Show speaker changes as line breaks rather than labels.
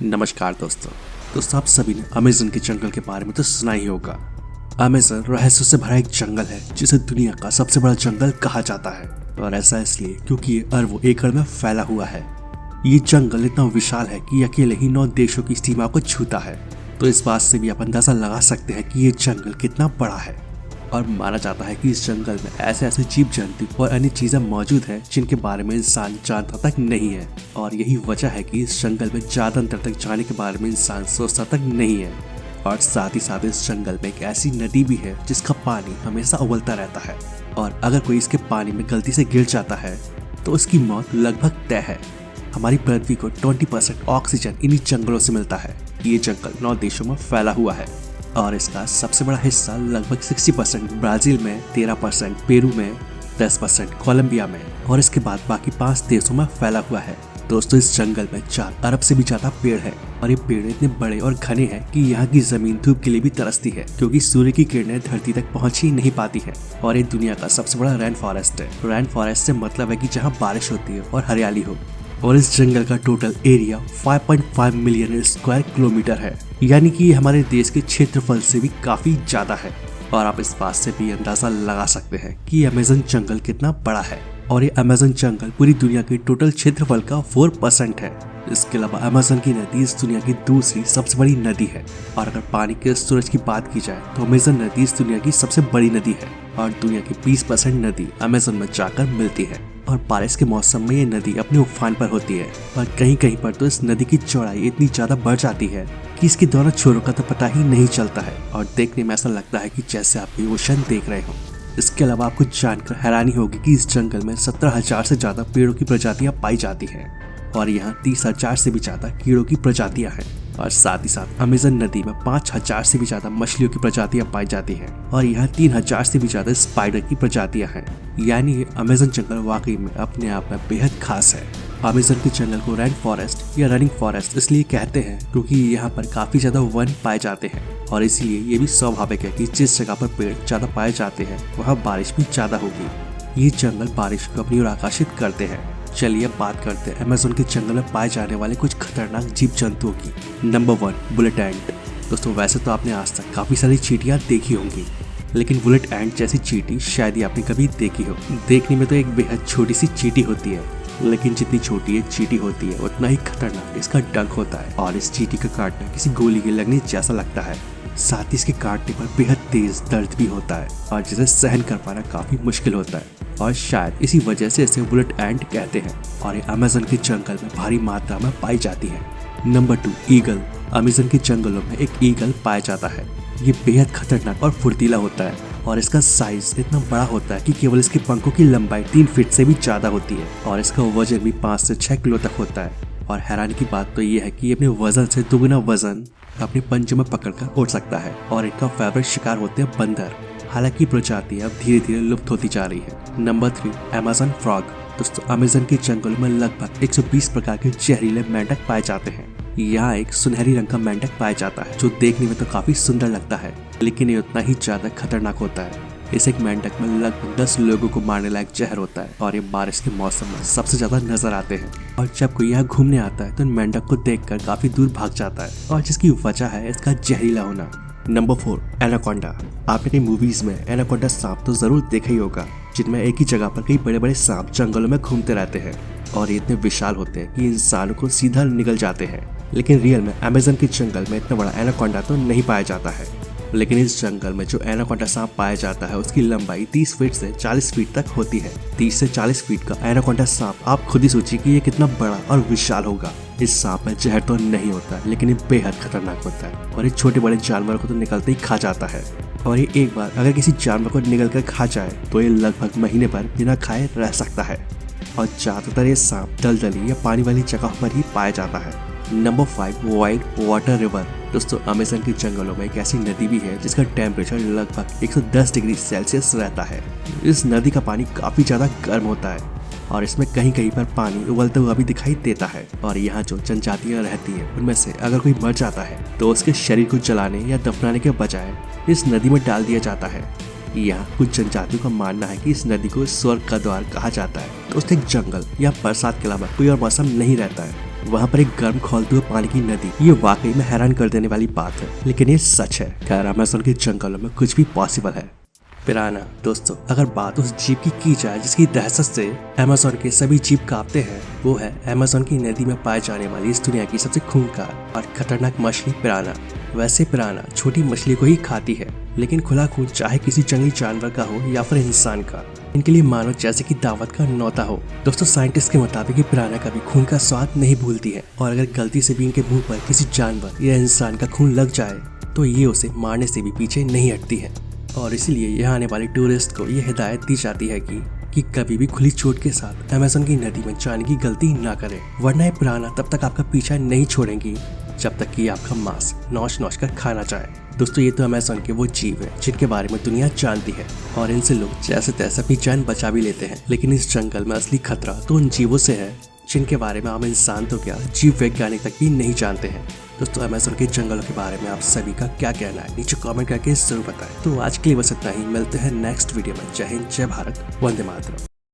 नमस्कार दोस्तों आप सभी ने अमेज़न के जंगल के बारे में तो सुना ही होगा। अमेज़न रहस्यों से भरा एक जंगल है जिसे दुनिया का सबसे बड़ा जंगल कहा जाता है, और ऐसा इसलिए क्योंकि ये अरबों एकड़ में फैला हुआ है। ये जंगल इतना विशाल है कि अकेले ही 9 देशों की सीमा को छूता है। तो इस बात से भी आप अंदाजा लगा सकते हैं कि ये जंगल कितना बड़ा है। और माना जाता है कि इस जंगल में ऐसे ऐसे जीव जंतु और अन्य चीजें मौजूद हैं जिनके बारे में इंसान जानता तक नहीं है। और यही वजह है कि इस जंगल में ज्यादा अंतर तक जाने के बारे में इंसान सोचता तक नहीं है। और साथ ही साथ इस जंगल में एक ऐसी नदी भी है जिसका पानी हमेशा उबलता रहता है, और अगर कोई इसके पानी में गलती से गिर जाता है तो उसकी मौत लगभग तय है। हमारी पृथ्वी को 20% ऑक्सीजन इन्हीं जंगलों से मिलता है। ये जंगल 9 देशों में फैला हुआ है, और इसका सबसे बड़ा हिस्सा लगभग 60% ब्राजील में, 13% पेरू में, 10% कोलंबिया में, और इसके बाद बाकी 5 देशों में फैला हुआ है। दोस्तों, इस जंगल में 4 अरब से भी ज्यादा पेड़ है, और ये पेड़ इतने बड़े और घने हैं कि यहाँ की जमीन धूप के लिए भी तरसती है, क्योंकि सूर्य की किरणें धरती तक पहुँच ही नहीं पाती है। और ये दुनिया का सबसे बड़ा रेन फॉरेस्ट है। रेन फॉरेस्ट से मतलब है कि जहाँ बारिश होती है और हरियाली हो। और इस जंगल का total area 5.5 million square kilometre है, यानी कि ये हमारे देश के क्षेत्रफल से भी काफी ज्यादा है। और आप इस बात से भी अंदाजा लगा सकते हैं कि अमेज़न जंगल कितना बड़ा है। और ये अमेज़न जंगल पूरी दुनिया के टोटल क्षेत्रफल का 4% है। इसके अलावा अमेज़न की नदी इस दुनिया की दूसरी सबसे बड़ी नदी है। और अगर पानी के स्टोरेज की बात की जाए तो अमेज़न नदी इस दुनिया की सबसे बड़ी नदी है, और दुनिया की 20% नदी अमेज़न में जाकर मिलती है। और बारिश के मौसम में ये नदी अपने उफान पर होती है, और कहीं कहीं पर तो इस नदी की चौड़ाई इतनी ज्यादा बढ़ जाती है कि इसके दोनों छोरों का तो पता ही नहीं चलता है, और देखने में ऐसा लगता है कि जैसे आप ओशन देख रहे हो। इसके अलावा आपको जानकर हैरानी होगी कि इस जंगल में 17,000 से ज्यादा पेड़ों की प्रजातियां पाई जाती हैं, और यहाँ 30,000 से भी ज्यादा कीड़ों की प्रजातियां हैं। और साथ ही साथ अमेज़न नदी में 5,000 से भी ज्यादा मछलियों की प्रजातियां पाई जाती हैं, और यहाँ 3,000 से भी ज्यादा स्पाइडर की प्रजातियां हैं। यानी ये अमेज़न जंगल वाकई में अपने आप में बेहद खास है। अमेज़न के जंगल को रेन फॉरेस्ट या रनिंग फॉरेस्ट इसलिए कहते हैं क्योंकि यहाँ पर काफी ज्यादा वन पाए जाते हैं, और इसलिए ये भी स्वाभाविक है कि जिस जगह पर पेड़ ज्यादा पाए जाते हैं वहाँ बारिश भी ज्यादा होगी। ये जंगल बारिश को अपनी ओर आकर्षित करते हैं। चलिए अब बात करते हैं अमेज़न के जंगल में पाए जाने वाले कुछ खतरनाक जीव जंतुओं की। नंबर 1, बुलेट एंट। दोस्तों, वैसे तो आपने आज तक काफी सारी चींटियां देखी होंगी, लेकिन बुलेट एंट जैसी चींटी शायद ही आपने कभी देखी हो। देखने में तो एक बेहद छोटी सी चींटी होती है, लेकिन जितनी छोटी एक चींटी होती है उतना ही खतरनाक इसका डंक होता है। और इस चींटी का काटना किसी गोली के लगने जैसा लगता है। साथ ही इसके काटने पर बेहद तेज दर्द भी होता है, और जिसे सहन कर पाना काफी मुश्किल होता है, और शायद इसी वजह से इसे बुलेट एंट कहते हैं। और ये अमेज़न के जंगल में भारी मात्रा में पाई जाती है। Number 2, eagle. अमेज़न के जंगलों में एक ईगल पाया जाता है। ये बेहद खतरनाक और फुर्तीला होता है, और इसका साइज इतना बड़ा होता है कि केवल इसके पंखों की लंबाई 3 फीट से भी ज्यादा होती है, और इसका वजन भी 5 से 6 किलो तक होता है। और हैरानी की बात तो ये है कि ये अपने वजन से दुगुना वजन अपने पंजों में पकड़कर उड़ सकता है। और इनका फेवरेट शिकार होते हैं बंदर। हालांकि प्रजाति अब धीरे धीरे लुप्त होती जा रही है। Number 3, Amazon frog. दोस्तों, अमेज़न के जंगल में लगभग 120 प्रकार के जहरीले मेंढक पाए जाते हैं। यहाँ एक सुनहरी रंग का मेंढक पाया जाता है जो देखने में तो काफी सुंदर लगता है, लेकिन ये उतना ही ज्यादा खतरनाक होता है। इस एक मेंढक में लगभग 10 लोगों को मारने लायक जहर होता है, और ये बारिश के मौसम में सबसे ज्यादा नजर आते हैं। और जब कोई यहाँ घूमने आता है तो इन मेंढक को देखकर काफी दूर भाग जाता है, और जिसकी वजह है इसका जहरीला होना। Number 4, anaconda. आपने कई मूवीज में एनाकोंडा सांप तो जरूर देखा ही होगा, जिनमें एक ही जगह पर कई बड़े बड़े सांप जंगलों में घूमते रहते हैं, और ये इतने विशाल होते हैं कि इंसानों को सीधा निगल जाते हैं। लेकिन रियल में अमेज़न के जंगल में इतना बड़ा एनाकोंडा तो नहीं पाया जाता है। लेकिन इस जंगल में जो एनाकोंडा सांप पाया जाता है उसकी लंबाई 30 फीट से 40 फीट तक होती है। 30 से 40 फीट का एनाकोंडा सांप, आप खुद ही सोचिए कि ये कितना बड़ा और विशाल होगा। इस सांप में जहर तो नहीं होता, लेकिन ये बेहद खतरनाक होता है, और ये छोटे बड़े जानवरों को तो निकलते ही खा जाता है। और ये एक बार अगर किसी जानवर को निगल कर खा जाए तो ये लगभग महीने भर बिना खाए रह सकता है। और ज्यादातर ये सांप दलदली या पानी वाली जगह पर ही पाया जाता है। Number 5, white water river. दोस्तों, अमेज़न के जंगलों में एक ऐसी नदी भी है जिसका टेम्परेचर लगभग 110 डिग्री सेल्सियस रहता है। इस नदी का पानी काफी ज्यादा गर्म होता है, और इसमें कहीं कहीं पर पानी उबलता हुआ भी दिखाई देता है। और यहाँ जो जनजातियाँ रहती हैं उनमें से अगर कोई मर जाता है तो उसके शरीर को जलाने या दफनाने के बजाय इस नदी में डाल दिया जाता है। यहाँ कुछ जनजातियों का मानना है कि इस नदी को स्वर्ग का द्वार कहा जाता है। दोस्तों, एक जंगल या बरसात के अलावा कोई और मौसम नहीं रहता है वहाँ पर एक गर्म खौलते हुए पानी की नदी, ये वाकई में हैरान कर देने वाली बात है, लेकिन ये सच है। खैर, अमेज़न के जंगलों में कुछ भी पॉसिबल है। पिराना दोस्तों, अगर बात उस जीव की जाए जिसकी दहशत से अमेज़न के सभी जीव कांपते हैं, वो है अमेज़न की नदी में पाए जाने वाली इस दुनिया की सबसे खूंखार और खतरनाक मछली पिराना। वैसे पिराना छोटी मछली को ही खाती है, लेकिन खुला खून चाहे किसी जंगली जानवर का हो या फिर इंसान का, इनके लिए मानो जैसे कि दावत का न्योता हो। दोस्तों, साइंटिस्ट के मुताबिक ये पिराना कभी खून का स्वाद नहीं भूलती है, और अगर गलती से भी इनके मुंह पर किसी जानवर या इंसान का खून लग जाए तो ये उसे मारने से भी पीछे नहीं हटती है। और इसीलिए यहाँ आने वाले टूरिस्ट को ये हिदायत दी जाती है कि कभी भी खुली चोट के साथ अमेज़न की नदी में जाने की गलती ना करें, वरना ये पिराना तब तक आपका पीछा नहीं छोड़ेंगी जब तक कि आपका मांस नौच नौच कर खाना चाहे। दोस्तों, ये तो अमेज़न के वो जीव है जिनके बारे में दुनिया जानती है, और इनसे लोग जैसे तैसे अपनी जान बचा भी लेते हैं, लेकिन इस जंगल में असली खतरा तो उन जीवों से है जिनके बारे में आम इंसान तो क्या, जीव वैज्ञानिक तक भी नहीं जानते हैं। दोस्तों, अमेज़न के जंगलों के बारे में आप सभी का क्या कहना है, नीचे कमेंट करके जरूर बताएं। तो आज के लिए बस इतना ही, मिलते हैं नेक्स्ट वीडियो में। जय हिंद, जय भारत, वंदे मातरम।